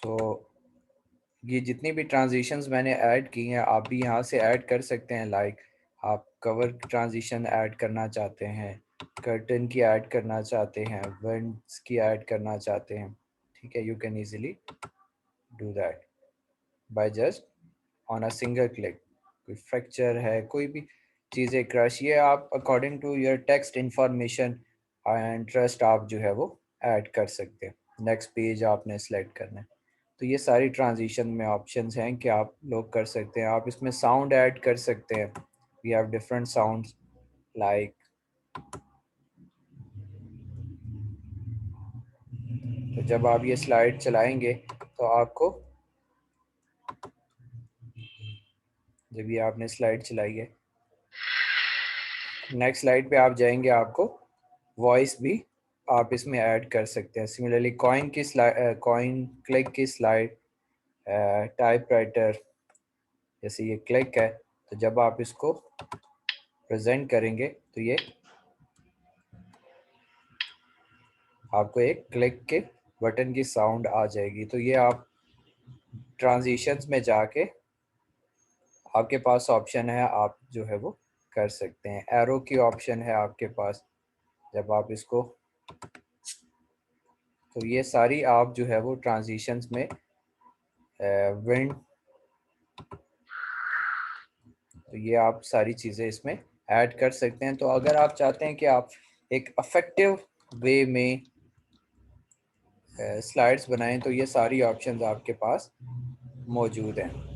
सो ये जितनी भी ट्रांजिशंस मैंने ऐड की हैं आप भी यहाँ से ऐड कर सकते हैं। लाइक आप कवर ट्रांजिशन ऐड करना चाहते हैं, कर्टन की ऐड करना चाहते हैं, विंड्स की ऐड करना चाहते हैं, ठीक है, you can easily do that by just on a single click. कोई फ्रैक्चर है, कोई भी चीज़ें क्रश, ये आप according to your text information and trust आप जो है वो ऐड कर सकते हैं। नेक्स्ट पेज आपने सेलेक्ट करना है। तो ये सारी ट्रांजिशन में ऑप्शंस हैं कि आप लोग कर सकते हैं। आप इसमें साउंड ऐड कर सकते हैं। We have different sounds like, तो जब आप ये स्लाइड चलाएंगे तो आपको, जब ये आपने स्लाइड चलाई है, नेक्स्ट स्लाइड पे आप जाएंगे, आपको वॉइस भी आप इसमें ऐड कर सकते हैं। सिमिलरली कॉइन की स्लाइड, कॉइन क्लिक की स्लाइड, टाइपराइटर, जैसे ये क्लिक है तो जब आप इसको प्रेजेंट करेंगे तो ये आपको एक क्लिक के बटन की साउंड आ जाएगी। तो ये आप ट्रांजिशंस में जाके आपके पास ऑप्शन है, आप जो है वो कर सकते हैं। एरो की ऑप्शन है आपके पास, जब आप इसको, तो ये सारी आप जो है वो ट्रांजिशंस में विंड, तो ये आप सारी चीज़ें इसमें ऐड कर सकते हैं। तो अगर आप चाहते हैं कि आप एक अफेक्टिव वे में स्लाइड्स बनाएं तो ये सारी ऑप्शंस आपके पास मौजूद हैं।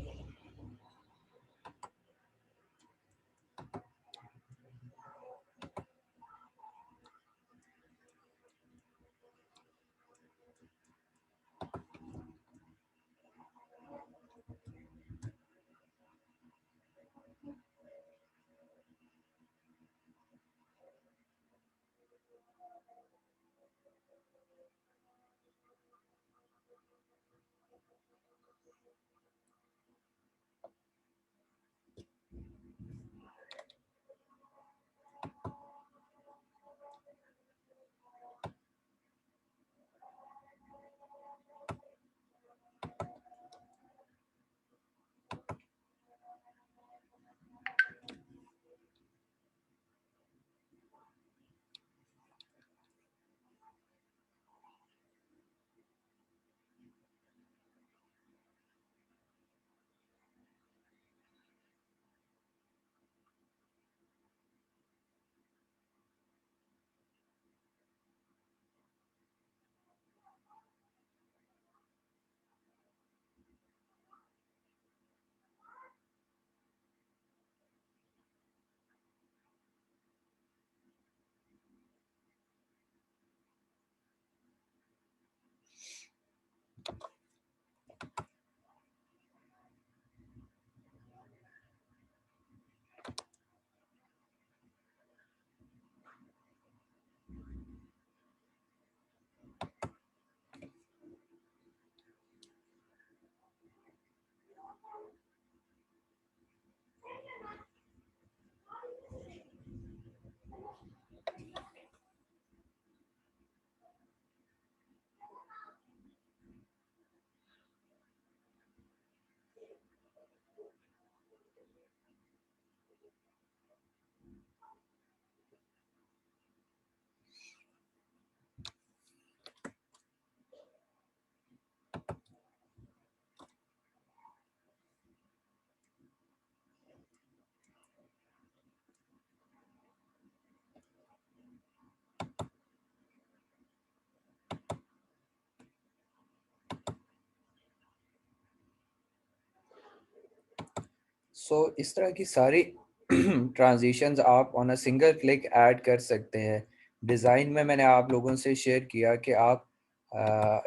इस तरह की सारी ट्रांजिशंस आप on a single click add कर सकते हैं। डिज़ाइन में मैंने आप लोगों से शेयर किया कि आप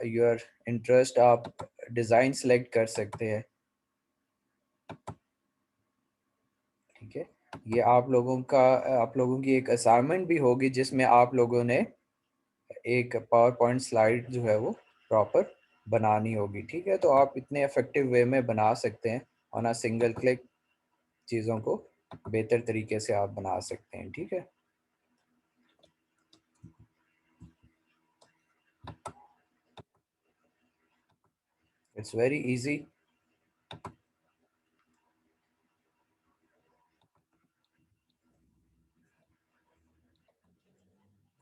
योर इंटरेस्ट, आप डिज़ाइन सेलेक्ट कर सकते हैं, ठीक है। ये आप लोगों का, आप लोगों की एक असाइनमेंट भी होगी जिसमें आप लोगों ने एक पावर पॉइंट स्लाइड जो है वो प्रॉपर बनानी होगी, ठीक है। तो आप इतने इफेक्टिव वे में बना सकते हैं ऑन अ सिंगल क्लिक, चीज़ों को बेहतर तरीके से आप बना सकते हैं, ठीक है। It's very easy.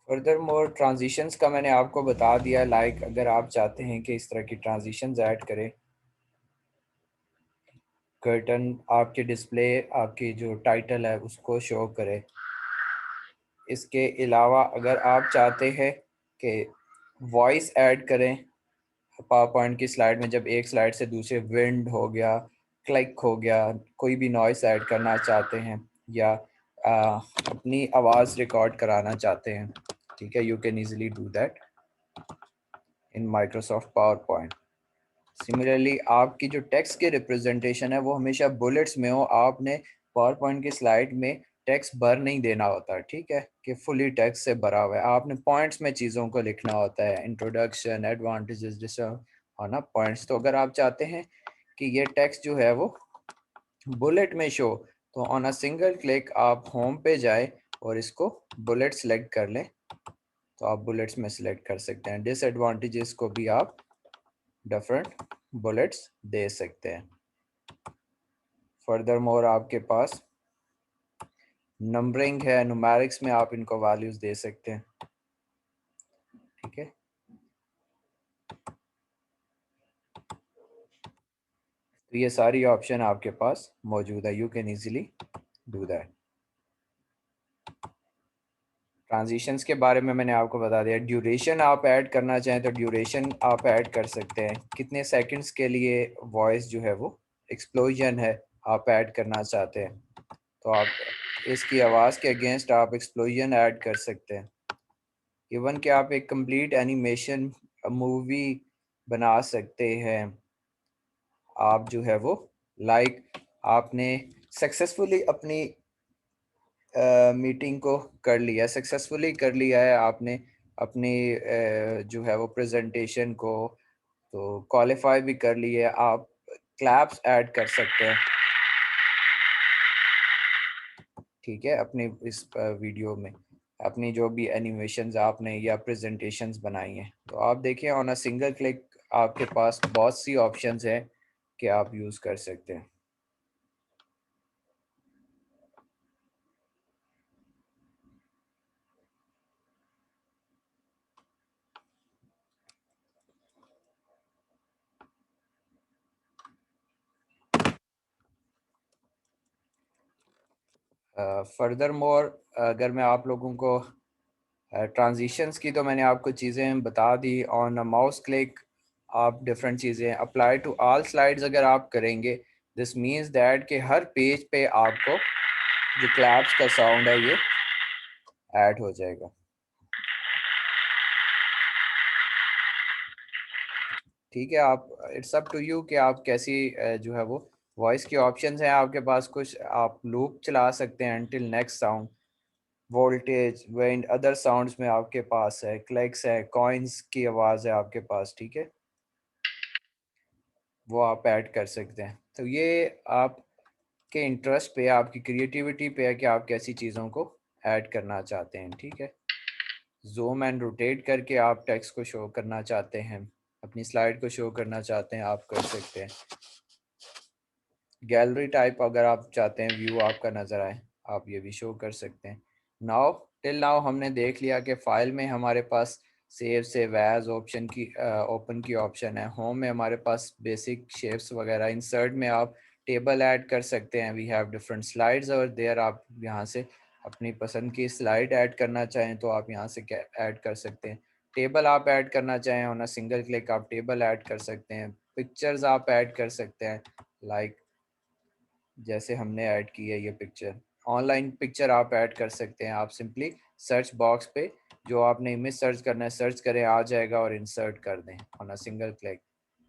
Further more transitions का मैंने आपको बता दिया। लाइक अगर आप चाहते हैं कि इस तरह की ट्रांजिशंस ऐड करें, कर्टन आपके डिस्प्ले, आपकी जो टाइटल है उसको शो करे। इसके अलावा अगर आप चाहते हैं कि वॉइस ऐड करें पावर पॉइंट की स्लाइड में, जब एक स्लाइड से दूसरे विंड हो गया, क्लिक हो गया, कोई भी नॉइस ऐड करना चाहते हैं या अपनी आवाज़ रिकॉर्ड कराना चाहते हैं, ठीक है, you can easily do that in Microsoft power point. Similarly आपकी जो टेक्स्ट की रिप्रेजेंटेशन है वो हमेशा बुलेट्स में हो। आपने पावर पॉइंट की स्लाइड में टेक्स्ट भर नहीं देना होता, ठीक है, कि फुली टेक्स्ट से भरा हुआ है। आपने पॉइंट्स में चीज़ों को लिखना होता है, इंट्रोडक्शन, एडवांटेजेस, डिस और ना पॉइंट्स। तो अगर आप चाहते हैं कि ये टेक्स्ट जो है वो बुलेट में शो, तो ऑन अ सिंगल क्लिक आप होम पे जाए और इसको बुलेट सेलेक्ट कर लें, तो आप बुलेट्स में सेलेक्ट कर सकते हैं। डिसएडवांटेजेस को भी आप डिफरेंट बुलेट्स दे सकते हैं। फर्दर मोर आपके पास नंबरिंग है, न्यूमेरिक्स में आप इनको वैल्यूज दे सकते हैं, ठीक है। तो ये सारी ऑप्शन आपके पास मौजूद है, you can easily do that. Transitions के बारे में मैंने आपको बता दिया। ड्यूरेशन आप ऐड करना चाहें तो ड्यूरेशन आप ऐड कर सकते हैं, कितने सेकंड्स के लिए वॉइस जो है वो एक्सप्लोजन है आप ऐड करना चाहते हैं, तो आप इसकी आवाज़ के अगेंस्ट आप एक्सप्लोजन ऐड कर सकते हैं। इवन कि आप एक कंप्लीट एनिमेशन मूवी बना सकते हैं। आप जो है वो लाइक आपने सक्सेसफुली अपनी मीटिंग को कर लिया, सक्सेसफुली कर लिया है आपने अपनी जो है वो प्रेजेंटेशन को, तो क्वालिफाई भी कर लिए, आप क्लैप्स ऐड कर सकते हैं, ठीक है, अपनी इस वीडियो में अपनी जो भी एनिमेशंस आपने या प्रेजेंटेशंस बनाई हैं। तो आप देखिए ऑन अ सिंगल क्लिक आपके पास बहुत सी ऑप्शंस हैं कि आप यूज़ कर सकते हैं। फर्दर मोर अगर मैं आप लोगों को ट्रांजिशंस की, तो मैंने आपको चीज़ें बता दी। ऑन अ माउस क्लिक आप डिफरेंट चीज़ें अप्लाई टू ऑल स्लाइड्स अगर आप करेंगे, दिस मीन्स दैट कि हर पेज पे आपको जो क्लैप्स का साउंड है ये ऐड हो जाएगा, ठीक है। आप इट्स अप टू यू कि आप कैसी जो है वो वॉइस की ऑप्शंस हैं आपके पास। कुछ आप लूप चला सकते हैं अनटिल नेक्स्ट साउंड, वोल्टेज वेंड अदर साउंड्स में आपके पास है, क्लिक्स है, कॉइन्स की आवाज़ है आपके पास, ठीक है, वो आप ऐड कर सकते हैं। तो ये आपके इंटरेस्ट पे, आपकी क्रिएटिविटी पे है कि आप कैसी चीज़ों को ऐड करना चाहते हैं, ठीक है। जूम एंड रोटेट करके आप टेक्स्ट को शो करना चाहते हैं, अपनी स्लाइड को शो करना चाहते हैं, आप कर सकते हैं। गैलरी टाइप अगर आप चाहते हैं व्यू आपका नज़र आए, आप ये भी शो कर सकते हैं। नाउ टिल नाउ हमने देख लिया कि फ़ाइल में हमारे पास सेव एज ऑप्शन की ओपन की ऑप्शन है। होम में हमारे पास बेसिक शेप्स वगैरह, इंसर्ट में आप टेबल ऐड कर सकते हैं, वी हैव डिफरेंट स्लाइड्स और देयर, आप यहाँ से अपनी पसंद की स्लाइड ऐड करना चाहें तो आप यहाँ से ऐड कर सकते हैं। टेबल आप ऐड करना चाहें ऑन अ सिंगल क्लिक आप टेबल ऐड कर सकते हैं। पिक्चर्स आप ऐड कर सकते हैं, लाइक जैसे हमने ऐड की है ये पिक्चर, ऑनलाइन पिक्चर आप ऐड कर सकते हैं। आप सिंपली सर्च बॉक्स पे जो आपने इमेज सर्च करना है सर्च करें, आ जाएगा और इंसर्ट कर दें on a single click.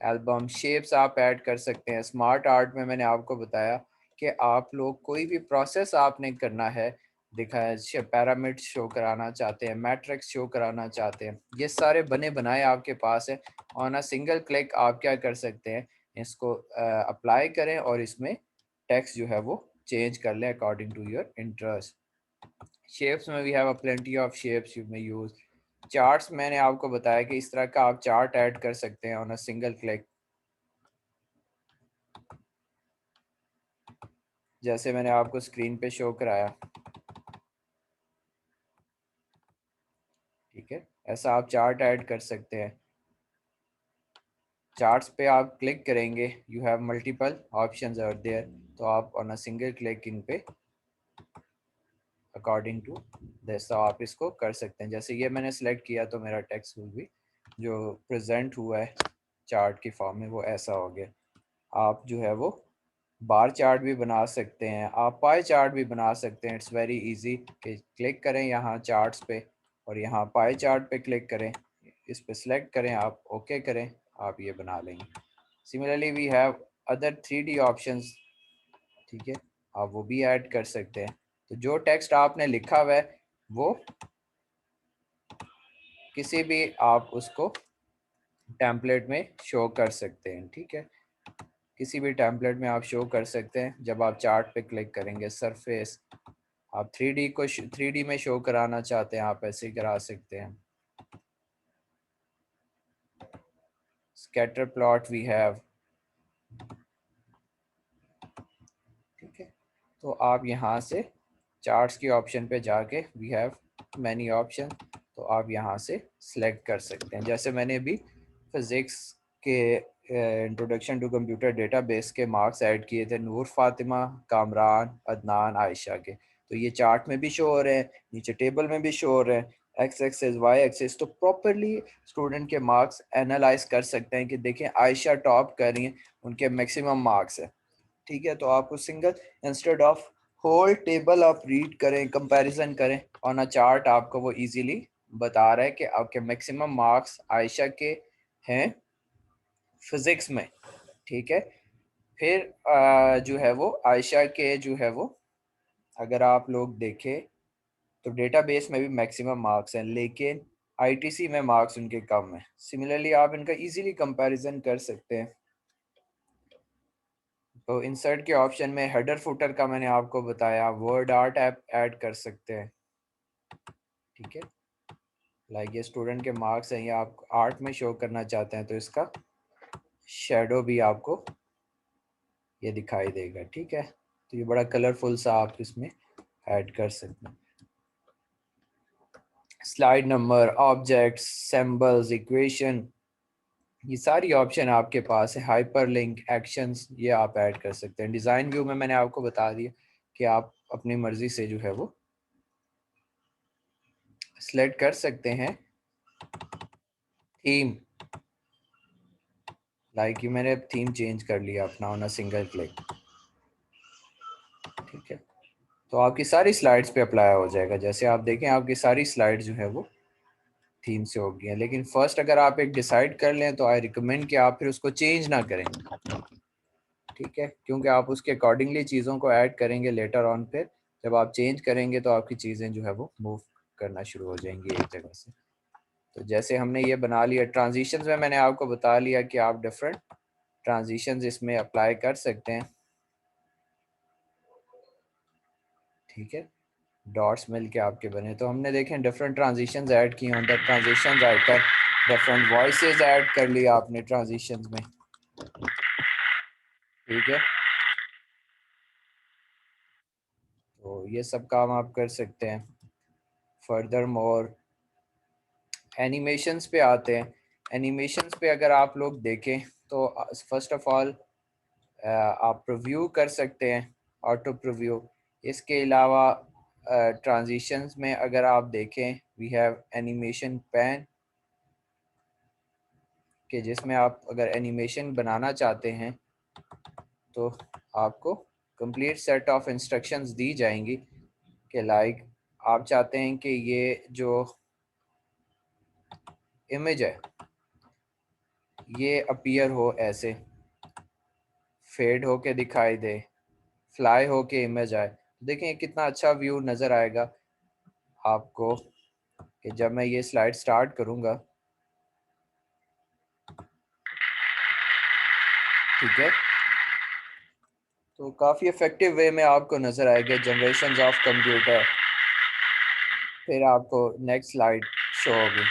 Album shapes आप ऐड कर सकते हैं। स्मार्ट आर्ट में मैंने आपको बताया कि आप लोग कोई भी प्रोसेस आपने करना है, दिखाया पैरामिड शो कराना चाहते हैं, मैट्रिक्स शो कराना चाहते हैं, ये सारे बने बनाए आपके पास है। ऑन अ सिंगल क्लिक आप क्या कर सकते हैं, इसको अप्लाई करें और इसमें टेक्स्ट जो है वो चेंज कर लें according to your interest. Shapes में we have a plenty of shapes you may use. Charts मैंने आपको बताया कि इस तरह का आप चार्ट ऐड कर सकते हैं ऑन अ सिंगल क्लिक। जैसे मैंने आपको स्क्रीन पे शो कराया, ठीक है। ऐसा आप चार्ट ऐड कर सकते हैं। चार्ट्स पे आप क्लिक करेंगे, you have multiple options are there, तो आप ऑन अ सिंगल क्लिक इन पे अकॉर्डिंग टू जैसा आप इसको कर सकते हैं। जैसे ये मैंने सेलेक्ट किया तो मेरा टेक्स्ट विल भी जो प्रेजेंट हुआ है चार्ट की फॉर्म में वो ऐसा हो गया। आप जो है वो बार चार्ट भी बना सकते हैं, आप पाई चार्ट भी बना सकते हैं। इट्स वेरी इजी कि क्लिक करें यहाँ चार्ट्स पे और यहाँ पाई चार्ट पे क्लिक करें, इस पे सिलेक्ट करें, आप ओके करें, आप ये बना लेंगे। Similarly we have other 3D options, ठीक है, आप वो भी ऐड कर सकते हैं। तो जो टेक्स्ट आपने लिखा हुआ है वो किसी भी आप उसको टेम्पलेट में शो कर सकते हैं, ठीक है। किसी भी टेम्पलेट में आप शो कर सकते हैं। जब आप चार्ट पे क्लिक करेंगे, सरफेस आप 3D को 3D में शो कराना चाहते हैं, आप ऐसे ही करा सकते हैं। स्कैटर प्लॉट वी हैव, ठीक है। तो आप यहाँ से चार्ट्स की ऑप्शन पे जाके वी हैव मैनी ऑप्शन, तो आप यहाँ से सिलेक्ट कर सकते हैं। जैसे मैंने अभी फिज़िक्स के इंट्रोडक्शन टू कंप्यूटर डेटाबेस के मार्क्स ऐड किए थे, नूर फातिमा, कामरान, अदनान, आयशा के, तो ये चार्ट में भी शो हो रहे हैं, नीचे टेबल में भी शो हो रहे हैं, एक्स एक्सेस वाई एक्सेस। तो प्रॉपरली स्टूडेंट के मार्क्स एनालाइज कर सकते हैं कि देखें आयशा टॉप कर रही हैं, उनके मैक्सिमम मार्क्स है, ठीक है। तो आपको single instead of whole table आप रीड करें, कंपैरिजन करें ऑन अ चार्ट, आपको वो इजीली बता रहा है कि आपके मैक्सिमम मार्क्स आयशा के हैं फिजिक्स में, ठीक है। फिर जो है वो आयशा के जो है वो अगर आप लोग देखें तो डेटाबेस में भी मैक्सिमम मार्क्स हैं, लेकिन आईटीसी में मार्क्स उनके कम हैं। सिमिलरली आप इनका इजीली कंपैरिजन कर सकते हैं। तो इंसर्ट के ऑप्शन में हेडर फुटर का मैंने आपको बताया, वर्ड आर्ट ऐप ऐड कर सकते हैं, ठीक है। लाइक ये स्टूडेंट के मार्क्स हैं, या आप आर्ट में शो करना चाहते हैं तो इसका शेडो भी आपको ये दिखाई देगा, ठीक है। तो ये बड़ा कलरफुल सा आप इसमें ऐड कर सकते हैं। Slide number, objects, symbols, equation, ये सारी ऑप्शन आपके पास है। हाइपर लिंक, एक्शंस, ये आप ऐड कर सकते हैं। डिज़ाइन व्यू में मैंने आपको बता दिया कि आप अपनी मर्जी से जो है वो सिलेक्ट कर सकते हैं थीम। लाइक ये मैंने थीम चेंज कर लिया अपना ऑन अ सिंगल क्लिक, ठीक है। तो आपकी सारी स्लाइड्स पे अप्लाई हो जाएगा। जैसे आप देखें आपकी सारी स्लाइड जो है वो थीम से होगी हैं। लेकिन फर्स्ट अगर आप एक डिसाइड कर लें तो आई रिकमेंड कि आप फिर उसको चेंज ना करें, ठीक है, क्योंकि आप उसके अकॉर्डिंगली चीज़ों को ऐड करेंगे लेटर ऑन। फिर जब आप चेंज करेंगे तो आपकी चीज़ें जो है वो मूव करना शुरू हो जाएंगी एक जगह से। तो जैसे हमने ये बना लिया, ट्रांजिशंस में मैंने आपको बता लिया कि आप डिफरेंट ट्रांजिशंस इसमें अप्लाई कर सकते हैं, ठीक है। डॉट्स मिल के आपके बने, तो हमने देखें डिफरेंट ट्रांजिशंस ऐड की हैं। ट्रांजिशंस ऐड कर डिफरेंट वॉइसेस ऐड कर लिया आपने ट्रांजिशंस में, ठीक है। तो ये सब काम आप कर सकते हैं। फर्दर मोर एनिमेशंस पे आते हैं। एनिमेशंस पे अगर आप लोग देखें तो फर्स्ट ऑफ ऑल आप प्रीव्यू कर सकते हैं, ऑटो प्रीव्यू। इसके अलावा ट्रांजिशंस में अगर आप देखें वी हैव एनिमेशन पैन, कि जिसमें आप अगर एनिमेशन बनाना चाहते हैं तो आपको कंप्लीट सेट ऑफ इंस्ट्रक्शंस दी जाएंगी कि लाइक आप चाहते हैं कि ये जो इमेज है ये अपीयर हो, ऐसे फेड होके दिखाई दे, फ्लाई होके इमेज आए। देखें कितना अच्छा व्यू नज़र आएगा आपको कि जब मैं ये स्लाइड स्टार्ट करूँगा, ठीक है, तो काफ़ी इफ़ेक्टिव वे में आपको नज़र आएगा जनरेशंस ऑफ कंप्यूटर। फिर आपको नेक्स्ट स्लाइड शो होगी,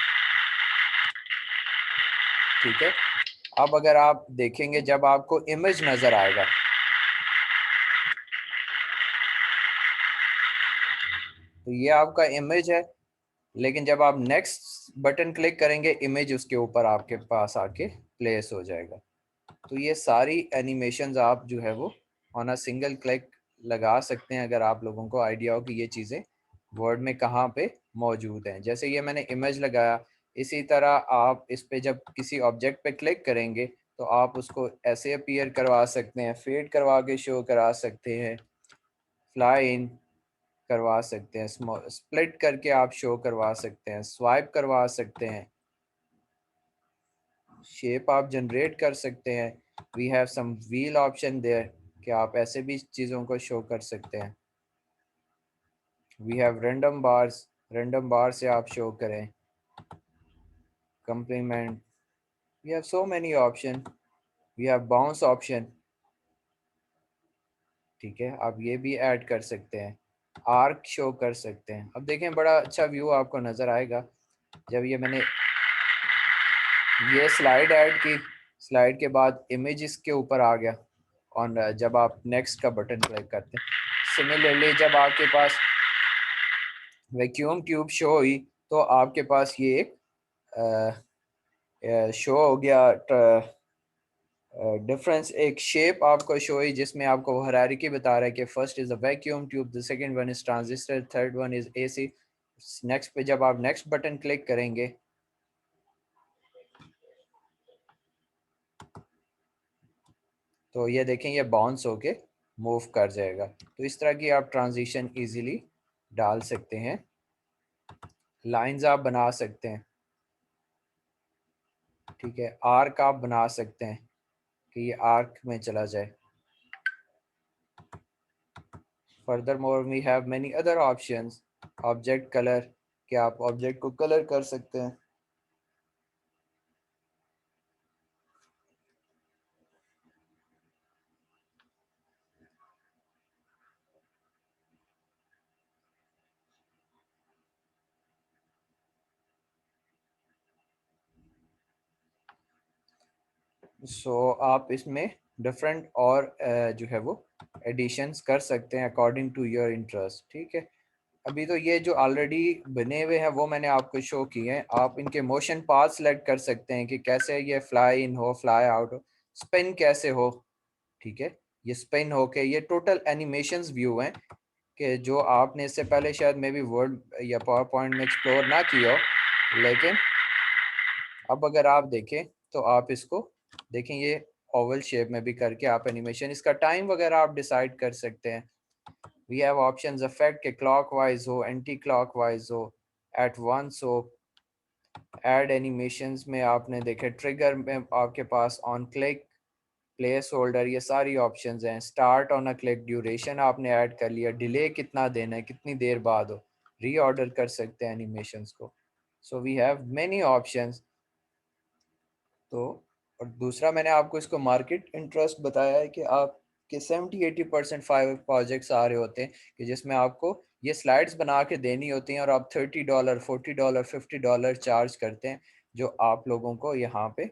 ठीक है। अब अगर आप देखेंगे जब आपको इमेज नज़र आएगा, तो ये आपका इमेज है, लेकिन जब आप नेक्स्ट बटन क्लिक करेंगे इमेज उसके ऊपर आपके पास आके प्लेस हो जाएगा। तो ये सारी एनिमेशंस आप जो है वो ऑन अ सिंगल क्लिक लगा सकते हैं, अगर आप लोगों को आइडिया हो कि ये चीज़ें वर्ड में कहाँ पे मौजूद हैं। जैसे ये मैंने इमेज लगाया, इसी तरह आप इस पे जब किसी ऑब्जेक्ट पे क्लिक करेंगे तो आप उसको ऐसे अपीयर करवा सकते हैं, फेड करवा के शो करा सकते हैं, फ्लाई इन करवा सकते हैं, स्प्लिट करके आप शो करवा सकते हैं, स्वाइप करवा सकते हैं, शेप आप जनरेट कर सकते हैं। We have some wheel option there कि आप ऐसे भी चीज़ों को शो कर सकते हैं। We have random bars, random bar से आप शो करें, complement. We have so many option. We have bounce option, ठीक है, आप ये भी ऐड कर सकते हैं, आर्क शो कर सकते हैं। अब देखें बड़ा अच्छा व्यू आपको नज़र आएगा जब ये मैंने ये स्लाइड ऐड की। स्लाइड के बाद इमेज इसके ऊपर आ गया और जब आप नेक्स्ट का बटन क्लिक करते हैं, सिमिलरली जब आपके पास वैक्यूम ट्यूब शो हुई तो आपके पास ये एक शो हो गया डिफरेंस, एक शेप आपको शो हुई जिसमें आपको वो हायरार्की बता रहा है कि first is a vacuum tube, the second one is transistor, third one is AC. Next पे जब आप नेक्स्ट बटन क्लिक करेंगे तो ये देखें ये बाउंस होके मूव कर जाएगा। तो इस तरह की आप ट्रांजिशन इजीली डाल सकते हैं, लाइंस आप बना सकते हैं, ठीक है, आर्क आप बना सकते हैं कि ये आर्क में चला जाए। Further more we have many other options. Object colour, कि आप ऑब्जेक्ट को कलर कर सकते हैं। आप इसमें डिफरेंट और जो है वो एडिशंस कर सकते हैं अकॉर्डिंग टू योर इंटरेस्ट, ठीक है। अभी तो ये जो ऑलरेडी बने हुए हैं वो मैंने आपको शो किए हैं। आप इनके मोशन पाथ सेलेक्ट कर सकते हैं कि कैसे ये फ्लाई इन हो, फ्लाई आउट हो, स्पिन कैसे हो, ठीक है। ये स्पिन हो के ये टोटल एनिमेशंस व्यू हैं कि जो आपने इससे पहले शायद मे बी वर्ड या पावर पॉइंट में एक्सप्लोर ना किया हो, लेकिन अब अगर आप देखें तो आप इसको देखें, ये ओवल शेप में भी करके आप एनिमेशन, इसका टाइम वगैरह आप डिसाइड कर सकते हैं। वी हैव ऑप्शंस इफेक्ट के क्लॉकवाइज हो, एंटी क्लॉकवाइज हो, एट वंस हो। ऐड एनिमेशंस में आपने देखे ट्रिगर में आपके pass on click, place holder, ये सारी ऑप्शंस हैं। Start on a click, duration आपने ऐड कर लिया, डिले कितना देना है, कितनी देर बाद हो, रीऑर्डर कर सकते हैं एनिमेशंस को। So we have many options. तो और दूसरा मैंने आपको इसको मार्केट इंटरेस्ट बताया है कि आपके 70-80% 5 प्रोजेक्ट्स आ रहे होते हैं कि जिसमें आपको ये स्लाइड्स बना के देनी होती हैं और आप $30, $40, $50 चार्ज करते हैं, जो आप लोगों को यहाँ पे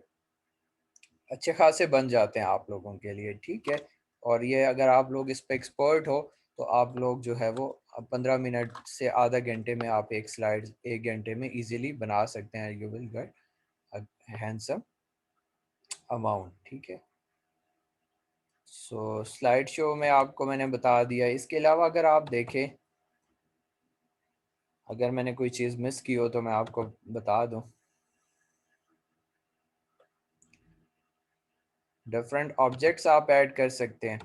अच्छे खासे बन जाते हैं आप लोगों के लिए, ठीक है। और ये अगर आप लोग इस पे एक्सपर्ट हो तो आप लोग जो है वो 15 मिनट से आधा घंटे में आप एक स्लाइड 1 घंटे में इजीली बना सकते हैं। You will get handsome amount, ठीक है। स्लाइड शो में आपको मैंने बता दिया। इसके अलावा अगर आप देखें, अगर मैंने कोई चीज़ मिस की हो तो मैं आपको बता दूं। डिफरेंट ऑब्जेक्ट्स आप ऐड कर सकते हैं,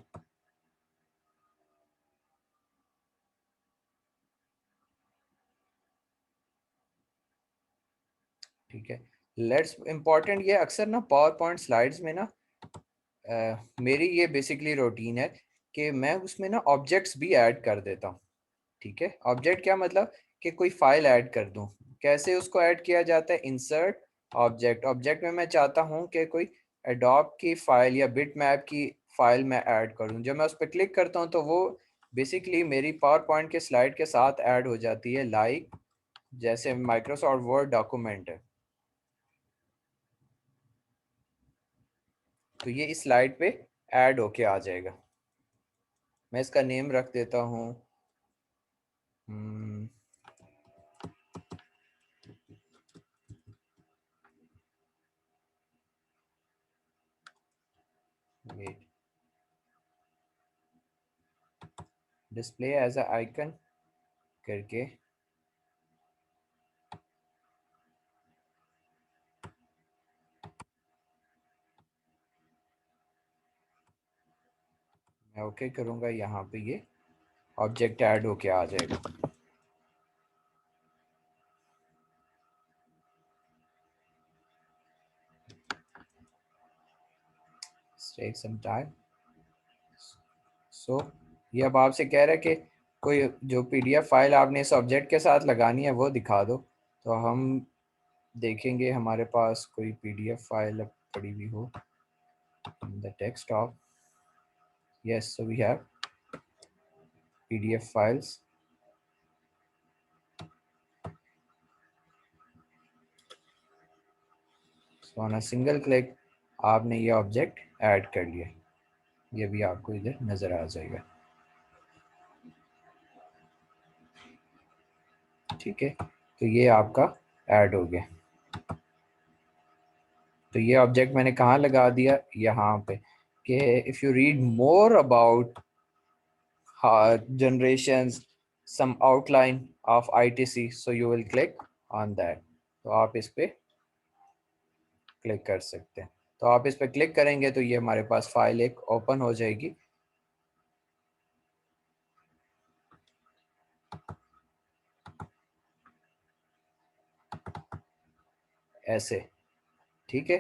ठीक है। लेट्स इम्पॉर्टेंट, ये अक्सर ना पावर पॉइंट स्लाइड्स में ना मेरी ये बेसिकली रूटीन है कि मैं उसमें ना ऑब्जेक्ट्स भी ऐड कर देता हूँ, ठीक है। ऑब्जेक्ट क्या मतलब कि कोई फाइल ऐड कर दूं। कैसे उसको ऐड किया जाता है, इंसर्ट ऑब्जेक्ट। ऑब्जेक्ट में मैं चाहता हूं कि कोई एडोब की फाइल या बिट मैप की फाइल मैं ऐड करूं। जब मैं उस पर क्लिक करता हूं तो वो बेसिकली मेरी पावर पॉइंट के स्लाइड के साथ ऐड हो जाती है, लाइक जैसे माइक्रोसॉफ्ट वर्ड डॉक्यूमेंट है, तो ये इस स्लाइड पे ऐड होके आ जाएगा। मैं इसका नेम रख देता हूँ डिस्प्ले एज अ आइकन करके मैं ओके करूँगा, यहाँ पे ये ऑब्जेक्ट ऐड होके आ जाएगा। Take some time. सो ये अब आपसे कह रहा है कि कोई जो पीडीएफ फाइल आपने इस ऑब्जेक्ट के साथ लगानी है वो दिखा दो। तो हम देखेंगे हमारे पास कोई पीडीएफ फाइल पड़ी हुई हो in the desktop. Yes, so we have PDF files. So on a single click आपने ये ऑब्जेक्ट ऐड कर लिया। ये भी आपको इधर नज़र आ जाएगा। ठीक है, तो ये आपका ऐड हो गया। तो ये ऑब्जेक्ट मैंने कहाँ लगा दिया, यहाँ पे, कि if you read more about generations, some outline of ITC, so you will click on that। तो आप इस पे क्लिक कर सकते हैं। तो आप इस पे क्लिक करेंगे तो ये हमारे पास फाइल एक ओपन हो जाएगी। ऐसे, ठीक है,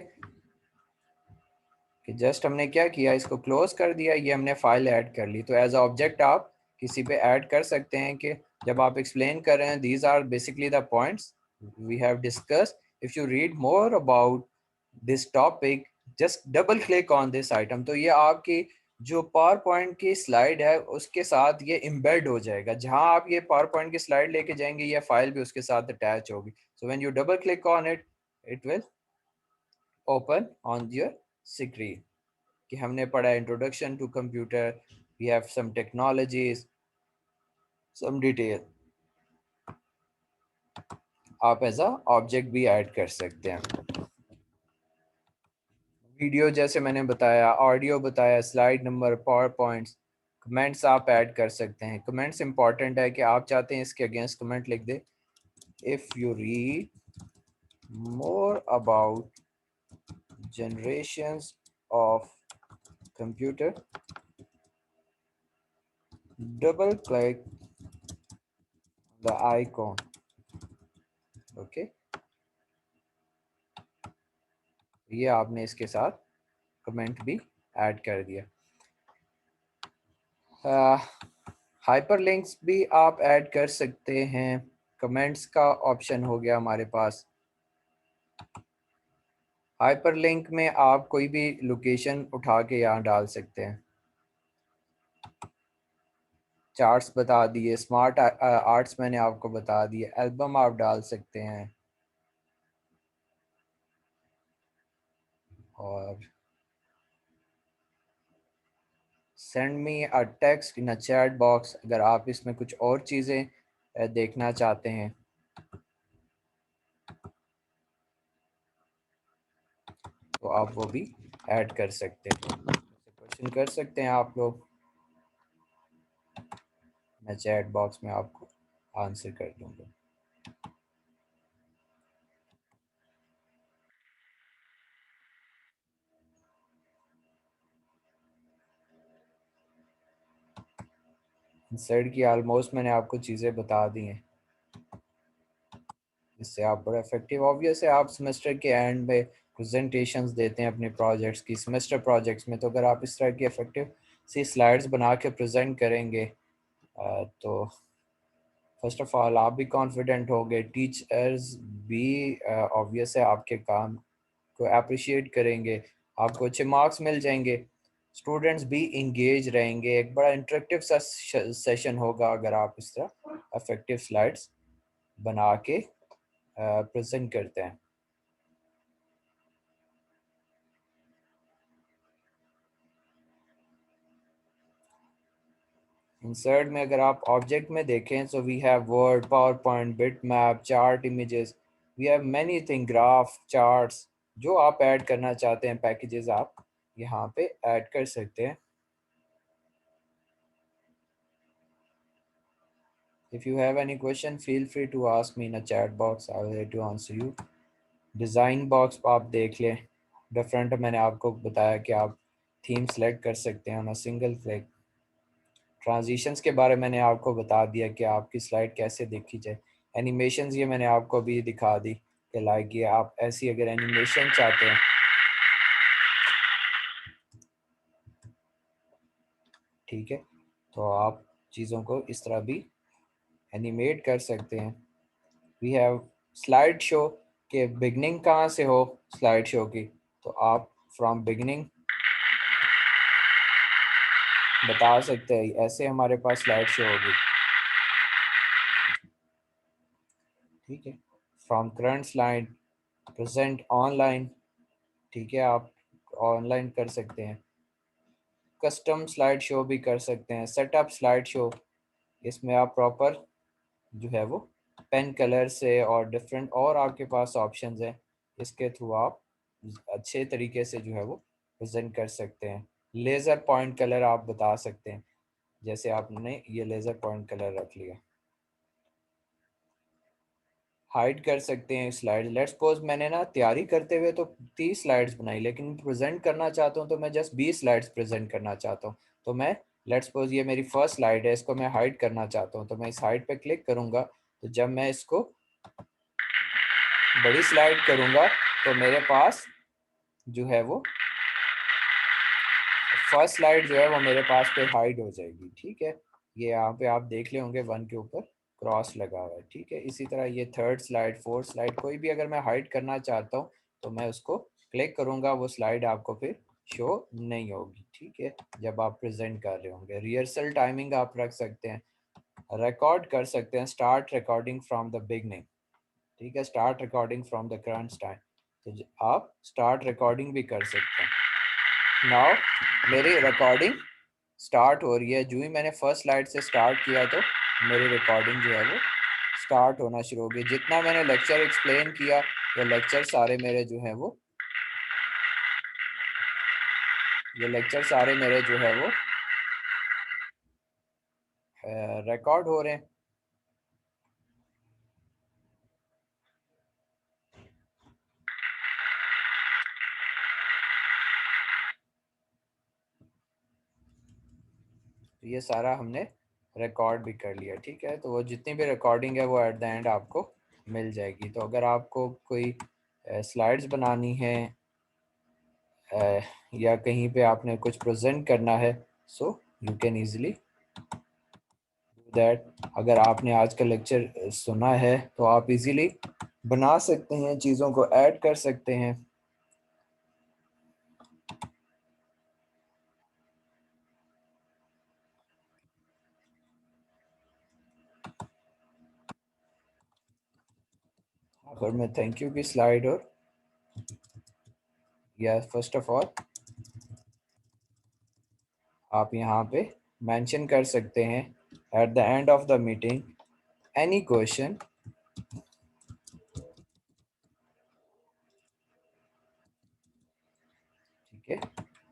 कि जस्ट हमने क्या किया, इसको क्लोज कर दिया, ये हमने फाइल ऐड कर ली। तो एज ऑब्जेक्ट आप किसी पे ऐड कर सकते हैं कि जब आप एक्सप्लेन कर रहे हैं, these are basically the points we have discuss. If you read more about this topic, just double click on this item. तो ये आपकी जो पावर पॉइंट की स्लाइड है उसके साथ ये एम्बेड हो जाएगा। जहां आप ये पावर पॉइंट की स्लाइड लेके जाएंगे, ये फाइल भी उसके साथ अटैच होगी। So when you double click on it, it will open on your screen. कि हमने पढ़ा introduction to computer, we have some technologies, some detail. आप एज अ ऑब्जेक्ट भी ऐड कर सकते हैं। वीडियो जैसे मैंने बताया, ऑडियो बताया, slide number, power points, comments आप ऐड कर सकते हैं। कमेंट्स इंपॉर्टेंट है कि आप चाहते हैं इसके अगेंस्ट कमेंट लिख दे। If you read more about generations of computer, double click the icon। Okay, ये आपने इसके साथ कमेंट भी ऐड कर दिया। हाइपरलिंक्स भी आप ऐड कर सकते हैं। कमेंट्स का ऑप्शन हो गया हमारे पास। हाइपरलिंक में आप कोई भी लोकेशन उठा के यहाँ डाल सकते हैं। चार्ट्स बता दिए, स्मार्ट आर्ट्स मैंने आपको बता दिए, एल्बम आप डाल सकते हैं। और send me a text in a chat box, अगर आप इसमें कुछ और चीज़ें देखना चाहते हैं तो आप वो भी ऐड कर सकते हैं। क्वेश्चन कर सकते हैं आप लोग, मैं चैट बॉक्स में आपको आंसर कर दूंगा। इंसर्ट की ऑलमोस्ट मैंने आपको चीज़ें बता दी हैं, इससे आप बड़ा इफेक्टिव। ऑब्वियस है, आप सेमेस्टर के एंड में प्रेजेंटेशंस देते हैं अपने प्रोजेक्ट्स की, सेमेस्टर प्रोजेक्ट्स में, तो अगर आप इस तरह की इफेक्टिव सी स्लाइड्स बना के प्रेजेंट करेंगे तो फर्स्ट ऑफ ऑल आप भी कॉन्फिडेंट हो गए, टीचर्स भी ऑब्वियस है आपके काम को अप्रिशिएट करेंगे, आपको अच्छे मार्क्स मिल जाएंगे, स्टूडेंट्स भी इंगेज रहेंगे। एक बड़ा इंटरेक्टिव सा सेशन होगा अगर आप इस तरह इफेक्टिव स्लाइड्स बना के प्रेजेंट करते हैं। इंसर्ट में अगर आप ऑब्जेक्ट में देखें, so we have word, power point, bit map, chart images, we have many thing, graph, charts, जो आप ऐड करना चाहते हैं पैकेजेस आप यहाँ पे ऐड कर सकते हैं। If you have any question, feel free to ask me in a chat box. I will try to answer you. Design box आप देख लें, डिफरेंट मैंने आपको बताया कि आप थीम सेलेक्ट कर सकते हैं on a single click. Transitions के बारे में मैंने आपको बता दिया कि आपकी स्लाइड कैसे देखी जाए। एनिमेशंस ये मैंने आपको भी दिखा दी कि लाइक ये आप ऐसी अगर एनिमेशन चाहते हैं, ठीक है, तो आप चीज़ों को इस तरह भी एनिमेट कर सकते हैं। वी हैव स्लाइड शो के बिगनिंग कहाँ से हो स्लाइड शो की, तो आप फ्रॉम बिगनिंग बता सकते हैं, ऐसे हमारे पास स्लाइड शो होगी, ठीक है। From current slide, present, online, ठीक है, आप ऑनलाइन कर सकते हैं। कस्टम स्लाइड शो भी कर सकते हैं, सेटअप स्लाइड शो, इसमें आप प्रॉपर जो है वो पेन कलर से और डिफरेंट और आपके पास ऑप्शंस हैं, इसके थ्रू आप अच्छे तरीके से जो है वो प्रेजेंट कर सकते हैं। लेज़र पॉइंट कलर आप बता सकते हैं, जैसे आपने ये लेज़र पॉइंट कलर रख लिया। हाइड कर सकते हैं स्लाइड। लेट्स सपोज मैंने ना तैयारी करते हुए तो 30 स्लाइड्स बनाई, लेकिन प्रेजेंट करना चाहता हूँ तो मैं जस्ट 20 स्लाइड्स प्रेजेंट करना चाहता हूँ, तो मैं लेट्स सपोज ये मेरी फर्स्ट स्लाइड है, इसको मैं हाइड करना चाहता हूँ, तो मैं इस हाइड पे क्लिक करूंगा, तो जब मैं इसको बड़ी स्लाइड करूंगा तो मेरे पास जो है वो फर्स्ट स्लाइड जो है वो मेरे पास पे हाइड हो जाएगी, ठीक है। ये यहाँ पे आप देख ले होंगे 1 के ऊपर क्रॉस लगा हुआ है, ठीक है। इसी तरह ये थर्ड स्लाइड, फोर्थ स्लाइड, कोई भी अगर मैं हाइड करना चाहता हूँ तो मैं उसको क्लिक करूंगा, वो स्लाइड आपको फिर शो नहीं होगी, ठीक है, जब आप प्रेजेंट कर रहे होंगे। रिहर्सल टाइमिंग आप रख सकते हैं, रिकॉर्ड कर सकते हैं, start recording from the beginning, ठीक है, start recording from the current time, तो आप स्टार्ट रिकॉर्डिंग भी कर सकते हैं। नाउ मेरी रिकॉर्डिंग स्टार्ट हो रही है, जो ही मैंने फर्स्ट स्लाइड से स्टार्ट किया तो मेरी रिकॉर्डिंग जो है वो स्टार्ट होना शुरू हो गई। जितना मैंने लेक्चर एक्सप्लेन किया, ये लेक्चर सारे मेरे जो है वो रिकॉर्ड हो रहे हैं। तो ये सारा हमने रिकॉर्ड भी कर लिया, ठीक है। तो वो जितनी भी रिकॉर्डिंग है वो एट द एंड आपको मिल जाएगी। तो अगर आपको कोई स्लाइड्स बनानी है या कहीं पे आपने कुछ प्रेजेंट करना है, so you can easily that. अगर आपने आज का लेक्चर सुना है तो आप इजीली बना सकते हैं, चीज़ों को ऐड कर सकते हैं। अगर मैं थैंक यू की स्लाइड और या फर्स्ट ऑफ ऑल आप यहाँ पे मेंशन कर सकते हैं at the end of the meeting any question, ठीक है,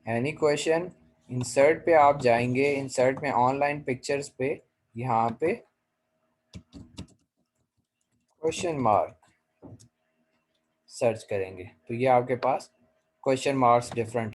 एनी क्वेश्चन। इंसर्ट पे आप जाएंगे, इंसर्ट में ऑनलाइन पिक्चर्स पे यहाँ पे क्वेश्चन मार्क सर्च करेंगे तो ये आपके पास क्वेश्चन मार्क्स डिफरेंट